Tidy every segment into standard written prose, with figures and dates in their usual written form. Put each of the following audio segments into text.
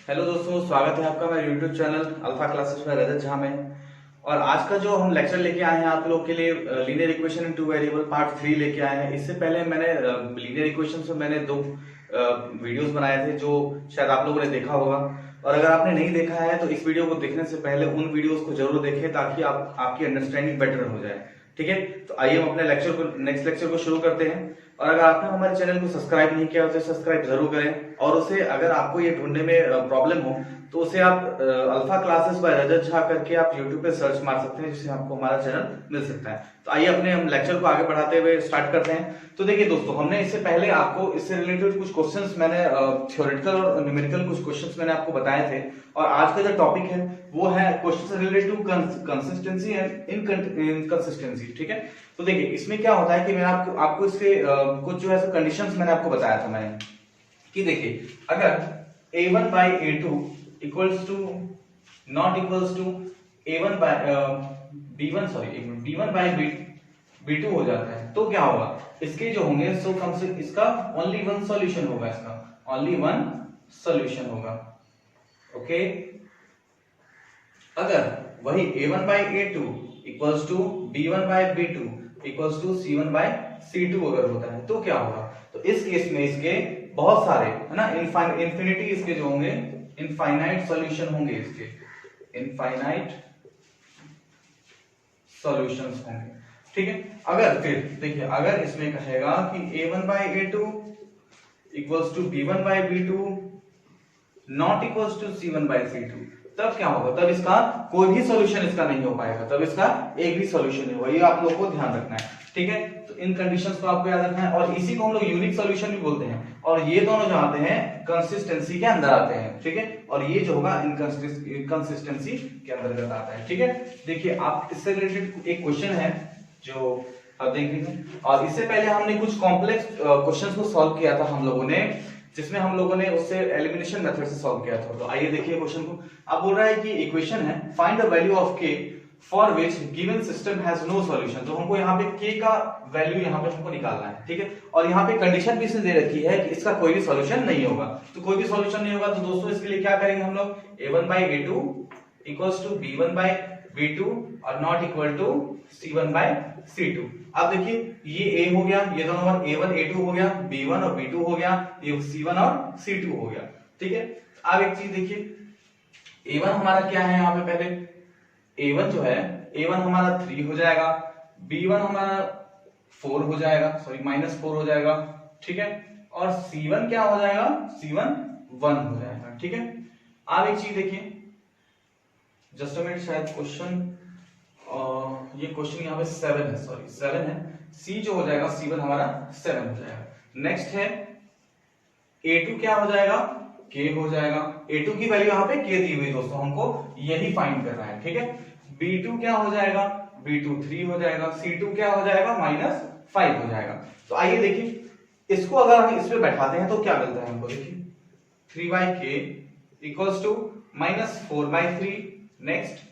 Hello दोस्तों, स्वागत है आपका मेरे यूट्यूब चैनल अल्फा क्लासेस में रजत झा में। और आज का जो हम लेक्चर लेके आए हैं आप लोग के लिए linear equation in two variable part 3 लेके आए हैं। इससे पहले मैंने लीनियर इक्वेशन से मैंने दो वीडियोस बनाए थे जो शायद आप लोगों ने देखा होगा। और अगर आपने नहीं देखा है तो इस वीडियो को देखने से पहले उन वीडियोस को जरूर देखें ताकि आपकी अंडरस्टैंडिंग बेटर हो जाए। ठीक है, तो आइए हम अपने नेक्स्ट लेक्चर को शुरू करते हैं। और अगर आपने हमारे चैनल को सब्सक्राइब नहीं किया तो सब्सक्राइब जरूर करें। और उसे अगर आपको ये ढूंढने में प्रॉब्लम हो तो उसे आप अल्फा क्लासेस बाय रजत झा करके आप यूट्यूब पे सर्च मार सकते हैं, जिससे आपको हमारा चैनल मिल सकता है। तो आइए अपने हम लेक्चर को आगे बढ़ाते हुए स्टार्ट करते हैं। तो देखिए दोस्तों, हमने इससे पहले आपको इससे रिलेटेड कुछ क्वेश्चंस मैंने थ्योरेटिकल और न्यूमेरिकल कुछ क्वेश्चंस मैंने आपको बताए थे। और आज का जो टॉपिक है वो है questions related to consistency and inconsistency. ठीक है, तो देखिए इसमें क्या होता है कि मैंने आपको इसके कुछ जो है कंडीशंस मैंने आपको बताया था मैंने कि देखिए अगर a1 by a2 equals to not equals to a1 by b1 by b2 हो जाता है तो क्या होगा, इसके जो होंगे सो कम से इसका ओनली वन सॉल्यूशन होगा, इसका ओनली वन सॉल्यूशन होगा। ओके, अगर वही a1 by a2 equals to b1 by b2 equals to c1 by c2 अगर होता है तो क्या होगा, तो इस केस में इसके बहुत सारे है ना इनफिनिटी इसके जो होंगे इनफाइनाइट सॉल्यूशन होंगे, इसके इनफाइनाइट सॉल्यूशंस होंगे। ठीक है, अगर फिर देखिए अगर इसमें कहेगा कि a1 by a2 equals to b1 by b2 not equals to c1 by c2, तब क्या होगा, तब इसका कोई भी सॉल्यूशन इसका नहीं हो पाएगा, तब इसका एक भी सॉल्यूशन नहीं होगा। ये आप लोगों को ध्यान रखना है। ठीक है, तो इन कंडीशंस को आपको याद रखना है और इसी को हम लोग यूनिक सॉल्यूशन भी बोलते हैं। और ये दोनों जो आते हैं कंसिस्टेंसी के अंदर आते हैं। ठीक है, और ये जो होगा इनकंसिस्टेंसी के अंतर्गत आता है। ठीक है, देखिए आप इससे रिलेटेड एक क्वेश्चन है जो आप देखेंगे। और इससे पहले हमने कुछ कॉम्प्लेक्स क्वेश्चंस को सॉल्व किया था हम लोगों ने, जिसमें हम लोगों ने उससे एलिमिनेशन मेथड से सॉल्व किया था। तो आइए देखिए क्वेश्चन को। अब बोल रहा है कि इक्वेशन है find the value of k for which given system has no solution. तो हमको यहाँ पे k का वैल्यू यहाँ पे हमको निकालना है। ठीक है, और यहाँ पे कंडीशन भी इसने दे रखी है कि इसका कोई भी सॉल्यूशन नहीं होगा। तो कोई भी सॉल्यूशन नहीं होगा तो दोस्तों इसके लिए क्या करेंगे हम लोग, a1 by a2 equals to b1 by b2 और not equal to c1 by c2। अब देखिए ये a हो गया, ये दोनों a1 a2 हो गया, b1 और b2 हो गया, ये c1 और c2 हो गया। ठीक है, अब एक चीज देखिए a1 हमारा क्या है, यहाँ पे पहले a1 जो है a1 हमारा 3 हो जाएगा, b1 हमारा 4 हो जाएगा, सॉरी -4 हो जाएगा। ठीक है, और c1 क्या हो जाएगा, c1 1 हो जाएगा। ठीक है, अब एक चीज देखिए, जस्ट अ मिनट, शायद क्वेश्चन ये क्वेश्चन यहाँ पे 7 है, सॉरी 7 है। c जो हो जाएगा c1 हमारा 7 हो जाएगा। नेक्स्ट है a2 क्या हो जाएगा, k हो जाएगा। a2 की वैल्यू यहाँ पे k दी हुई दोस्तों, हमको यही फाइंड करना है। ठीक है, b2 क्या हो जाएगा, b2 3 हो जाएगा, c2 क्या हो जाएगा -5 हो जाएगा। तो आइए देखिए इसको अगर हम इस पे बैठाते हैं तो क्या मिलता है हमको, देखिए 3 by k equals to -4 by 3, next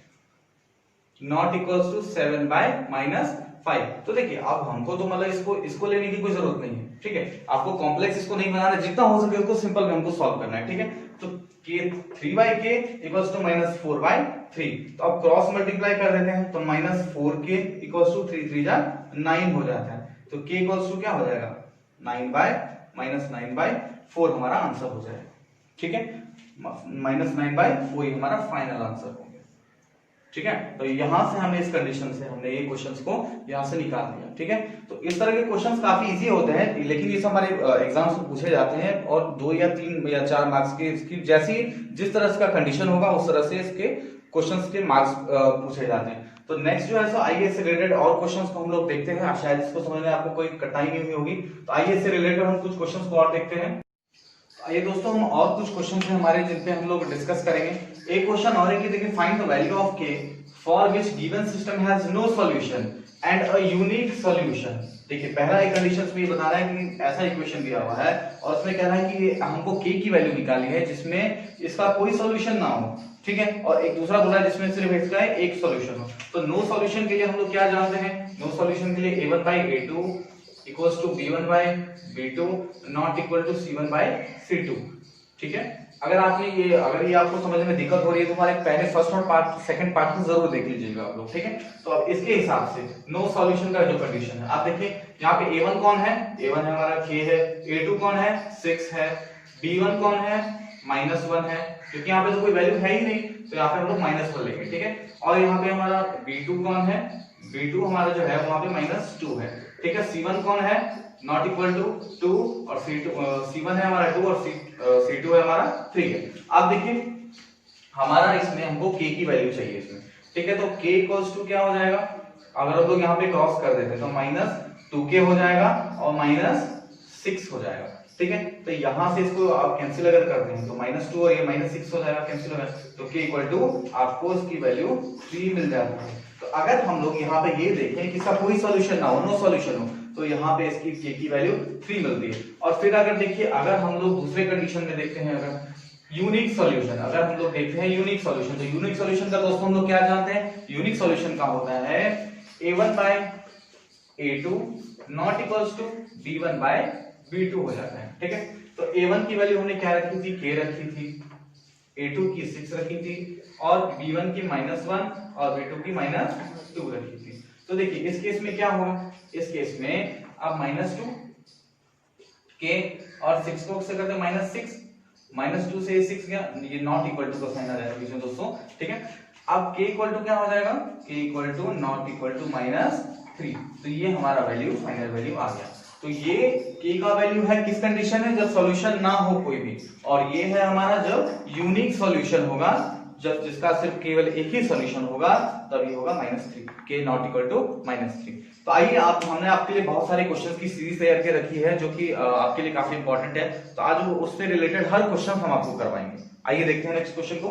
not equals to 7 by -5। तो देखिए अब हमको तो मतलब इसको लेने की कोई जरूरत नहीं है। ठीक है, आपको कॉम्प्लेक्स इसको नहीं बनाना, जितना हो सके उसको सिंपल में हमको सॉल्व करना है। ठीक है, तो k 3 by k equals to -4 by 3। तो अब क्रॉस मल्टीप्लाई कर देते हैं तो -4k इक्वल्स टू 3 3 जा 9 हो जाता है। तो k इक्वल्स टू क्या हो जाएगा, 9 by -9/4 हमारा आंसर हो जाएगा। ठीक है, -9/4 ही हमारा फाइनल आंसर हो गया। ठीक है, तो यहां से हमने इस कंडीशन से हमने ये क्वेश्चंस को यहां से निकाल दिया। ठीक है, तो इस तरह के क्वेश्चंस काफी इजी होते हैं, लेकिन ये सब हमारे एग्जाम्स में पूछे जाते हैं और 2 या 3 या 4 मार्क्स के इसकी जैसी जिस तरह से का कंडीशन होगा उस तरह से इसके क्वेश्चंस के मार्क्स पूछे जाते हैं। तो नेक्स्ट जो है सो आइए इससे रिलेटेड और क्वेश्चंस को हम लोग देखते हैं। शायद इसको समझने आपको कोई कठिनाई नहीं हुई होगी, तो आइए इससे रिलेटेड हम कुछ क्वेश्चंस को और देखते हैं। आइए दोस्तों हम और कुछ क्वेश्चन हैं हमारे जिन पे हम लोग डिस्कस करेंगे। एक क्वेश्चन और है कि देखिए find the value of k for which given system has no solution and a unique solution. देखिए पहला एक कंडीशंस में ये बता रहा है कि ऐसा इक्वेशन दिया हुआ है और उसमें कह रहा है कि हमको k की वैल्यू निकालनी है जिसमें इसका कोई सॉल्यूशन ना हो। ठीक है, और एक दूसरा बोला जिसमें सिर्फ इसका एक सॉल्यूशन हो। तो नो सॉल्यूशन के लिए हम लोग क्या जानते हैं, नो सॉल्यूशन के लिए a1 by a2 equals to b1 by b2 not equal to c1 by c2। ठीक है, अगर ये आपको समझने में दिक्कत हो रही है तो हमारे पहले फर्स्ट और सेकंड पार्ट को जरूर देख लीजिएगा आप लोग, ठीक है। तो अब इसके हिसाब से नो सॉल्यूशन का जो कंडीशन है, आप देखिए यहाँ पे a1 कौन है, a1 है हमारा k है, a2 कौन है 6 है, b1 कौन है -1 है, क्योंकि यहाँ पे तो कोई वैल्यू है ही नहीं तो यहाँ पे हम लोग -1 लेंगे, ठीक है। और यहाँ पे हमारा b2 कौन है, b2 हमारा जो है वहां पे -2 है, ठीक है। c1 कौन है, नॉट इक्वल टू 2 और c1 है हमारा 2 और c2 है हमारा 3 है। आप देखिए हमारा इसमें हमको k की वैल्यू चाहिए इसमें, ठीक है। तो k इक्वल्स टू क्या हो जाएगा, अगर हम लोग यहाँ पे क्रॉस कर देते हैं तो -2k हो जाएगा और -6 हो जाएगा, ठीक है। तो यहां से इसको आप कैंसिल अगर करते हैं तो -2 और ये -6 हो जाएगा, कैंसिल हो जाएगा, तो k इक्वल टू आपको इसकी वैल्यू 3 मिल जाती है। तो अगर हम लोग यहाँ पे ये देखें कि इसका कोई सॉल्यूशन ना हो, नो सॉल्यूशन हो, तो यहाँ पे इसकी k की वैल्यू 3 मिलती है। और फिर अगर देखिए अगर हम लोग दूसरे कंडीशन में देखते हैं, अगर यूनिक सॉल्यूशन, अगर हम लोग देखते हैं यूनिक सॉल्यूशन, तो यूनिक सॉल्यूशन का दोस्तों हम लोग क्या जानते हैं, यूनिक सॉल्यूशन का होता है a1 by a2 not equals to b1 by b2 हो जाता है, ठीक है। तो a1 की वैल्यू हमने क्या रखी थी, k रखी थी, a2 की 6 रखी थी और b1 की -1 और b2 की -2 रखी थी। तो देखिए इस केस में क्या होगा, इस केस में अब -2 k और 6 को से करते -6, -2 से 6 गया, ये नॉट इक्वल टू का साइन आ जाएगा बीच में दोस्तों, ठीक है। अब k इक्वल टू क्या हो जाएगा, k equal to not equal to -3, तो ये हमारा वैल्यू फाइनल वैल्यू आ गया। तो ये k का वैल्यू है किस कंडीशन है, जब सॉल्यूशन ना हो कोई भी, और ये है हमारा जब यूनिक सॉल्यूशन होगा, जब जिसका सिर्फ केवल एक ही सॉल्यूशन होगा तब ये होगा -3, k नॉट इक्वल टू -3। तो आइए हमने आपके लिए बहुत सारे क्वेश्चंस की सीरीज तैयार कर रखी है जो कि आपके लिए काफी इंपॉर्टेंट है, तो आज उससे रिलेटेड हर क्वेश्चन हम आपको करवाएंगे। आइए देखते हैं नेक्स्ट क्वेश्चन को।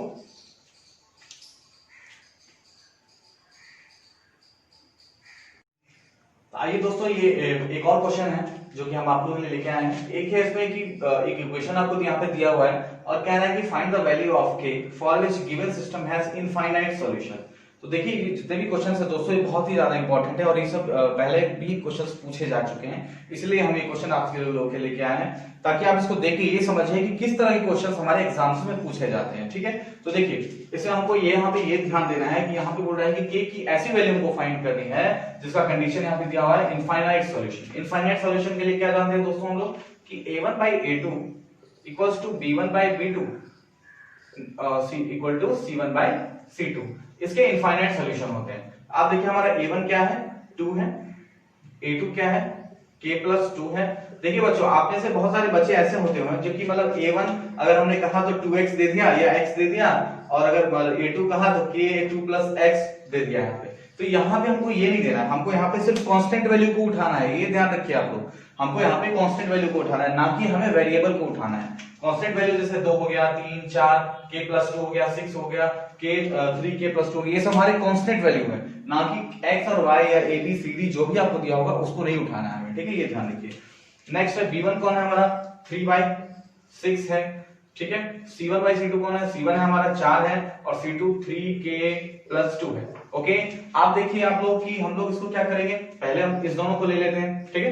आइए दोस्तों ये एक और क्वेश्चन है जो कि हम आप लोगों के लिए लेके आए हैं। एक है इसमें कि एक इक्वेशन आपको यहाँ पे दिया हुआ है और कह रहा है कि find the value of k for which given system has infinite solution. तो देखिए जितने भी क्वेश्चंस है दोस्तों ये बहुत ही ज्यादा इंपॉर्टेंट है और ये सब पहले भी क्वेश्चंस पूछे जा चुके हैं, इसलिए हम ये क्वेश्चन आपके लोगों के लेके आए हैं ताकि आप इसको देखिए, ये समझिए कि किस तरह के क्वेश्चंस हमारे एग्जाम्स में पूछे जाते हैं, ठीक है। तो देखिए इसमें हमको ये यहाँ पे ये ध्यान देना है कि यहाँ पे बोल रहा है कि k की ऐसी वैल्यू हमको फाइंड करनी है जिसका कंडीशन यहाँ पे दिया हुआ है इनफाइनाइट सॉल्यूशन। इनफाइनाइट सॉल्यूशन के लिए क्या जानते हैं दोस्तों हम लोग कि a1 by a2 equals to b1 by b2 equal to c1 by c2, इसके इनफाइनाइट सॉल्यूशन होते हैं। आप देखिए हमारा a1 क्या है 2 है, a2 क्या है k plus 2 है। देखिए बच्चों आप में से बहुत सारे बच्चे ऐसे होते हैं जो कि मतलब a1 अगर हमने कहा तो 2x दे दिया या x दे दिया, और अगर a2 कहा तो k2 plus x दे दिया यहाँ पे। तो यहाँ पे हमको ये नहीं देना है, हमको यहाँ पे सिर्फ कांस्टेंट वैल्यू को उठाना है, ये ध्यान रखिए आप लोग, हमको यहाँ पे कांस्टेंट वैल्यू को उठाना है, ना कि हमें वेरिएबल को उठाना है। कांस्टेंट वैल्यू जैसे 2 हो गया, 3, 4, k plus 2 हो गया, 6 हो गया, 3k plus 2 हो गया, ये सब हमारे कांस्टेंट वैल्यू है, ना कि x और y या a b c d जो भी आपको दिया होगा उसको नहीं उठाना है हमें, ठीक है, ये ध्यान रखिए। नेक्स्ट है b1 कौन है हमारा 3/6 है, ठीक है। c1 by c2 कौन है, c1 है हमारा 4 है और c2 3k plus 2 है, ओके। आप देखिए आप लोग कि हम लोग इसको क्या करेंगे, पहले हम इस दोनों को ले लेते हैं, ठीक है,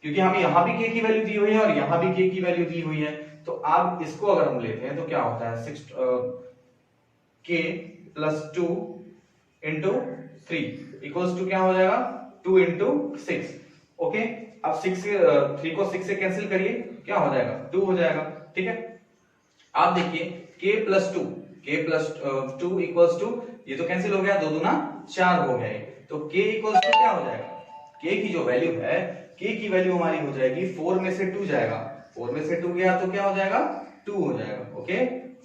क्योंकि हमें यहाँ भी k की वैल्यू दी हुई है और यहाँ भी k की वैल्यू दी हुई है। तो आप इसको अगर हम लेते हैं तो क्या होता है 6k plus 2 into 3 equals to क्या हो जाएगा 2 into 6, ओके। अब 3 को 6 से कैंसिल करिए, क्या हो जाएगा 2 हो जाएगा, ठीक है। आप देखिए k plus 2 इक्वल्स टू, ये तो कैंसिल हो गया, 2 दूना 4 हो गया, तो k इक्वल्स टू क्या हो जाएगा, k की जो वैल्यू है, k की वैल्यू हमारी हो जाएगी 4 में से 2 जाएगा, 4 में से 2 गया तो क्या हो जाएगा 2 हो जाएगा, ओके।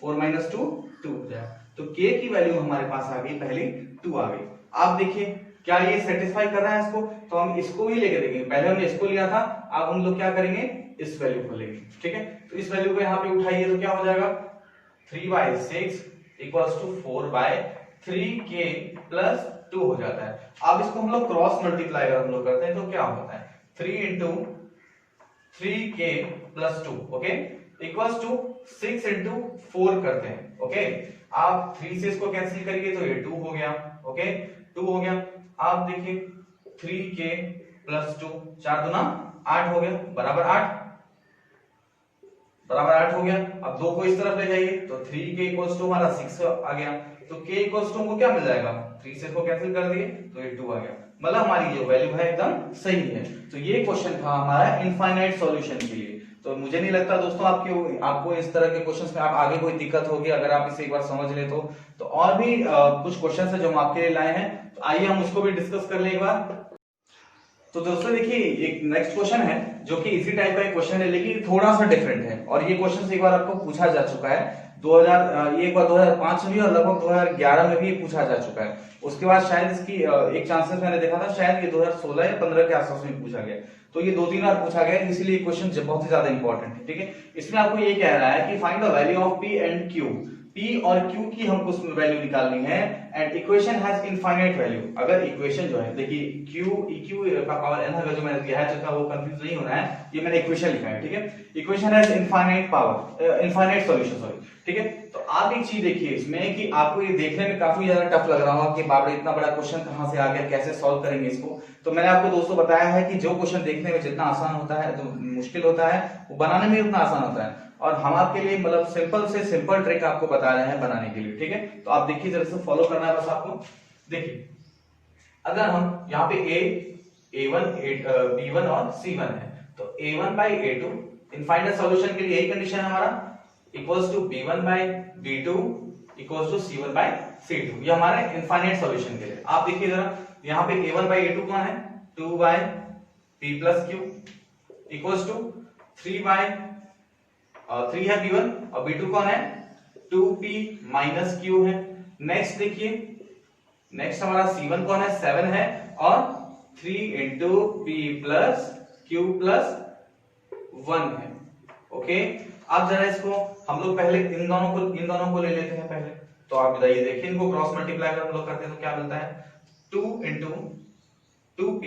4 minus 2 2 हो जाएगा, तो k की वैल्यू हमारे पास आ गई, पहली 2 आ गई। आप देखिए क्या ये सेटिस्फाई कर रहा है इसको, तो हम इसको भी लेके देखेंगे, पहले हमने इसको लिया था, अब हम लोग क्या करेंगे इस वैल्यू को लेंगे, ठीक है। तो इस वैल्यू को यहाँ पे उठाइए तो क्या हो जाएगा 3/6 इक्वल्स टू 4/3k plus 2 हो जाता है। अब इसको हम लोग क्रॉस मल्टीप्लाई अगर हम लोग करते हैं तो क्या होता है 3 into 3k plus 2, okay, equals to 6 into 4 करते हैं, ओके। आप 3 से इसको कैंसिल करिए तो ये 2 हो गया, ओके, 2 हो गया। आप देखिए 3k plus 2, 4 दूना 8 हो गया, बराबर 8, बराबर 8 हो गया। अब 2 को इस तरफ ले जाइए तो 3k इक्वल्स टू हमारा 6 आ गया। तो k इक्वल्स टू हमको क्या मिल जाएगा, 3 से इसको कैंसिल कर दिए तो ये 2 आ गया। मतलब हमारी जो वैल्यू है एकदम सही है। तो ये क्वेश्चन था हमारा इनफाइनाइट सॉल्यूशन के लिए। तो मुझे नहीं लगता दोस्तों आपको इस तरह के क्वेश्चंस में आप आगे कोई दिक्कत होगी अगर आप इसे एक बार समझ ले तो और भी कुछ क्वेश्चंस है जो हम आपके लिए लाए हैं, तो आइए हम उसको भी डिस्कस कर ले एक बार। तो दोस्तों देखिए एक नेक्स्ट क्वेश्चन है जो कि इसी टाइप का एक क्वेश्चन है लेकिन थोड़ा सा डिफरेंट है, और ये क्वेश्चन एक बार आपको पूछा जा चुका है 2000 ये एक बार 2005 में भी और लगभग 2011 में भी पूछा जा चुका है। उसके बाद शायद इसकी एक चांसेस मैंने देखा था शायद ये 2016 या 15 के आसपास में पूछा गया। तो ये 2-3 बार पूछा गया इसीलिए क्वेश्चन बहुत ही ज्यादा इंपॉर्टेंट है। ठीक है, इसमें आपको ये कह रहा है कि find the value of P and Q। P और Q की हमको उसमें वैल्यू निकालनी है and equation has infinite value. अगर इक्वेशन जो है देखिए Q EQ का पावर n अगर जो मैंने दिया है तो वो कंफ्यूज नहीं होना है, ये मैंने इक्वेशन लिखा है। ठीक है, equation has infinite power infinite solution sorry. ठीक है, तो आप एक चीज देखिए इसमें कि आपको ये देखने में काफी ज्यादा टफ लग रहा होगा कि बाप रे इतना बड़ा क्वेश्चन कहां से आ गया, कैसे सॉल्व करेंगे इसको। तो मैंने आपको दोस्तों बताया है कि जो क्वेश्चन देखने में जितना आसान होता है तो मुश्किल होता है वो बनाने में उतना आसान होता है, और हम आपके लिए मतलब सिंपल से सिंपल ट्रिक आपको बता रहे हैं बनाने के लिए। ठीक है, तो आप देखिए जरा से फॉलो करना है बस आपको। देखिए अगर हम यहाँ पे A1 B1 और C1 है तो A1 by A2 infinite solution के लिए यही कंडीशन है हमारा equals to B1 by B2 equals to C1 by C2। ये हमारे इनफाइनाइट सॉल्यूशन के लिए। आप देखिए जरा यहाँ पे A1 by A2 कौन है, 2 by P plus Q equals to 3 by 3 है B1 और B2 कौन है 2P minus Q है। नेक्स्ट देखिए नेक्स्ट हमारा C1 कौन है 7 है और 3 into P plus Q plus 1 है। ओके, अब जरा इसको हम लोग पहले इन दोनों को ले लेते हैं पहले। तो आप बताइए देखिए इनको क्रॉस मल्टीप्लाई कर हम लोग करते हैं तो क्या मिलता है 2 into 2P।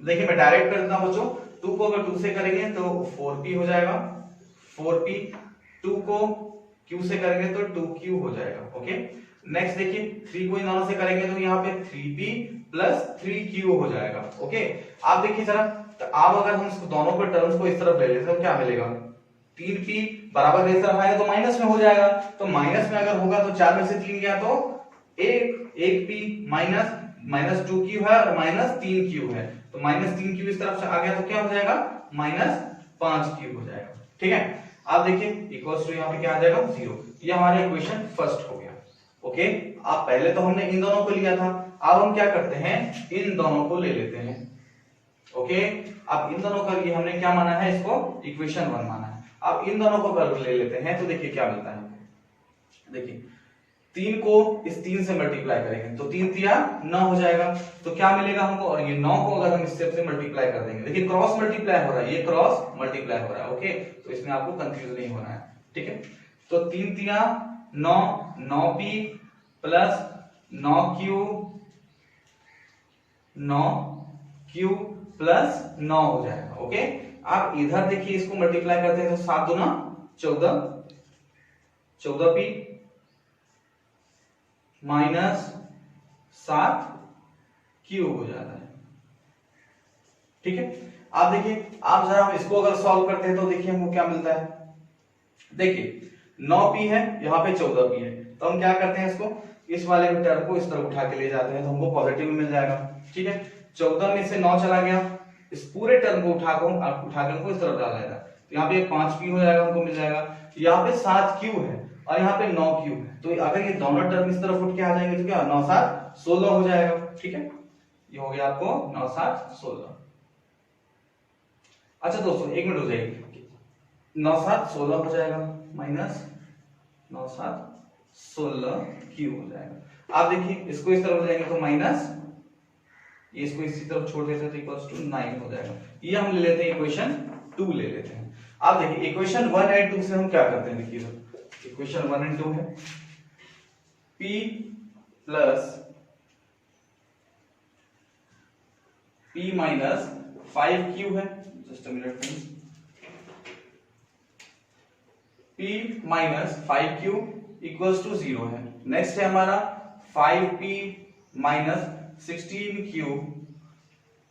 देखिए मैं डायरेक्ट कर देता हूं बच्चों, 2 को अगर 2 से करेंगे तो 4P हो जाएगा, 4P 2 को Q से करेंगे तो 2Q हो जाएगा। ओके, नेक्स्ट देखिए 3 को इन दोनों से करेंगे तो यहाँ पे 3P प्लस 3Q हो जाएगा। ओके, आप देखिए जरा तो आप अगर हम इसको दोनों के टर्म्स को इस तरफ ले लेते हैं तो क्या मिलेगा 3P बराबर इस तरफ आएगा तो माइनस में हो जाएगा। तो माइनस में अगर होगा तो 4 में से 3 गया तो 1P माइनस 2Q है और माइनस 3Q है, तो माइनस 3Q इस तरफ से आ गया तो क्या हो जाएगा माइनस 5Q हो जाएगा। ठीक है, आप देखिए इक्वल्स टू यहाँ पे क्या आ जाएगा 0। ये हमारा इक्वेशन फर्स्ट हो गया। ओके, आप पहले तो हमने इन दोनों को लिया था, अब हम क्या करते हैं इन दोनों को ले लेते हैं। ओके, अब इन दोनों का लिए हमने क्या माना है इसको इक्वेशन 1 माना है। अब इन दोनों को अगर ले लेते हैं तो देखिए क्या मिलता है। देखिए 3 को इस 3 से मल्टीप्लाई करेंगे तो 3 3 9 हो जाएगा, तो क्या मिलेगा हमको, और ये 9 को अगर हम इस से मल्टीप्लाई कर देंगे, देखिए क्रॉस मल्टीप्लाई हो रहा है, ये क्रॉस मल्टीप्लाई हो रहा है। ओके, तो इसमें आपको कंफ्यूज नहीं होना है। ठीक है, तो 3 3 9 9P प्लस 9Q प्लस 9 हो जाएगा। ओके, आप इधर देखिए इसको मल्टीप्लाई करते हैं तो 7 दूना 14 14P माइनस 7Q हो जाता है। ठीक है, आप देखिए आप जरा हम इसको अगर सॉल्व करते हैं तो देखिए हमको क्या मिलता है। देखिए 9P है यहाँ पे 14P है, तो हम क्या करते हैं इसको इस वाले टर्म को इस तरफ उठा के ले जाते हैं तो हमको पॉजिटिव में मिल जाएगा। ठीक है, 14 में से 9 चला गया, इस पूरे टर्म को उठा के हमको इस तरफ डाल देगा, तो यहाँ पे 5P हो जाएगा हमको मिल जाएगा। यहाँ पे 7Q है और यहाँ पे 9Q है, तो अगर ये दोनों टर्म इस तरफ उठ के आ जाएंगे तो क्या 9 7 16 हो जाएगा। ठीक है, ये हो गया आपको 9 7 16। अच्छा दोस्तों एक मिनट हो जाएगी, 9 7 16 हो जाएगा माइनस 9 7 16Q हो जाएगा। आप देखिए इसको इस तरफ ले जाएंगे तो माइनस इसको इसी तरफ छोड़ देते हैं तो इक्वल्स टू 9 हो जाएगा। ये हम ले लेते हैं इक्वेशन 2 ले लेते हैं। आप देखिए इक्वेशन 1 एंड 2 से हम क्या करते हैं, देखिए इक्वेशन 1 एंड 2 है P plus P minus 5Q है, just a minute please, P minus 5Q equals to 0 है। नेक्स्ट है हमारा 5P minus 16Q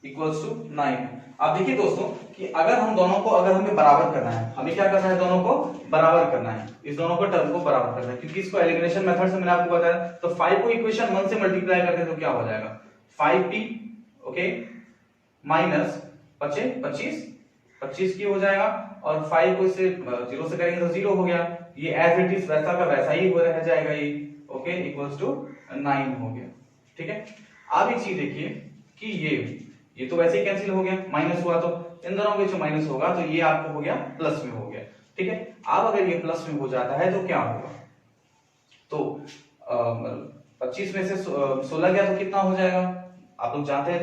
equals to 9 है। अब देखिए दोस्तों कि अगर हम दोनों को, अगर हमें बराबर करना है, हमें क्या करना है, दोनों को बराबर करना है, इस दोनों को टर्म को बराबर करना है, क्योंकि इसको एलिमिनेशन मेथड से मैंने आपको बताया। तो 5 को इक्वेशन 1 से मल्टीप्लाई करते हैं तो क्या हो जाएगा, 5t ओके माइनस 25 की हो जाएगा, और 5 को इससे 0 से करेंगे तो 0 हो गया, ये एज इट इज वैसा का वैसा ही हो रह जाएगा ये, ओके इक्वल्स टू 9 हो गया। ठीक है, अब एक चीज देखिए कि ये तो वैसे ही कैंसिल हो गया, माइनस हुआ तो इन दोनों के जो माइनस होगा तो ये आपको हो गया प्लस में हो गया। ठीक है, अब अगर ये प्लस में हो जाता है तो क्या होगा, तो 25 में से 16 गया तो कितना हो जाएगा, आप लोग जानते हैं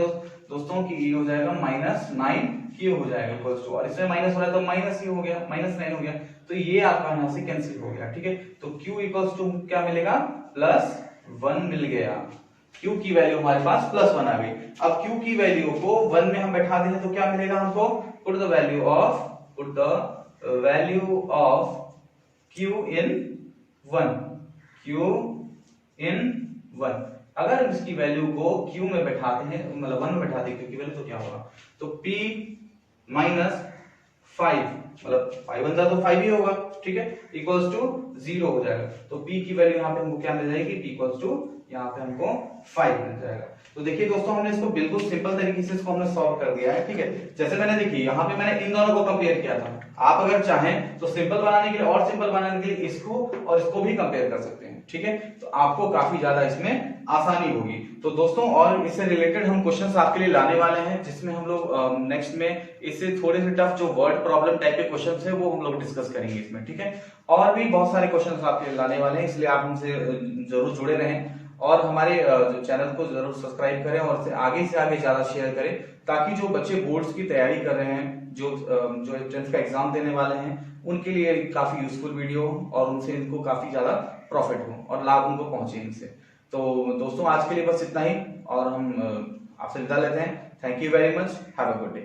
दोस्तों कि ये हो जाएगा -9 क्यू हो जाएगा इक्वल्स टू, और इसमें माइनस हो रहा है तो माइनस ही हो गया, -9 हो गया, तो ये आपका यहां से कैंसिल हो गया। ठीक है, तो q इक्वल्स टू क्या मिलेगा, +1 मिल गया। q की वैल्यू हमारे पास +1 आ गई। अब q की वैल्यू को 1 में हम बैठा दें तो क्या मिलेगा हमको, put the value of q इन 1। अगर हम इसकी वैल्यू को q में बैठाते हैं, मतलब 1 में बैठाते हैं q की वैल्यू, तो क्या होगा, तो p -5 मतलब 5 बन जाए तो 5 ही होगा। ठीक है, इक्वल्स टू 0 हो जाएगा, तो p की वैल्यू यहाँ पे हमको क्या मिल जाएगी, p इक्वल्स टू यहाँ पे हमको 5 मिल जाएगा। तो देखिए दोस्तों हमने इसको बिल्कुल सिंपल तरीके से इसको हमने सॉल्व कर दिया है। ठीक है, जैसे मैंने देखिए यहाँ पे मैंने इन दोनों को कंपेयर किया था, आप अगर चाहें तो सिंपल बनाने के लिए और सिंपल बनाने के लिए इसको और इसको भी कंपेयर कर सकते हैं। ठीक है, तो आपको काफी ज्यादा इसमें आसानी होगी। तो दोस्तों और इससे रिलेटेड हम क्वेश्चंस आपके लिए लाने वाले हैं, जिसमें हम लोग नेक्स्ट में इससे थोड़े से टफ जो वर्ड प्रॉब्लम टाइप के क्वेश्चंस है वो हम लोग डिस्कस करेंगे इसमें। ठीक है, और भी बहुत सारे क्वेश्चंस आपके लिए लाने वाले हैं, इसलिए आप हमसे जरूर जुड़े रहें और हमारे जो चैनल को जरूर सब्सक्राइब करें और से आगे ज्यादा शेयर करें, ताकि जो बच्चे बोर्ड्स की तैयारी कर रहे हैं, जो 10th का एग्जाम देने वाले हैं, उनके लिए काफी यूजफुल वीडियो हो और उनसे इनको काफी ज्यादा प्रॉफिट हो और लाभ उनको पहुंचे इनसे। तो दोस्तों आज के लिए बस इतना ही, और हम आपसे विदा लेते हैं। Thank you very much, have a good day.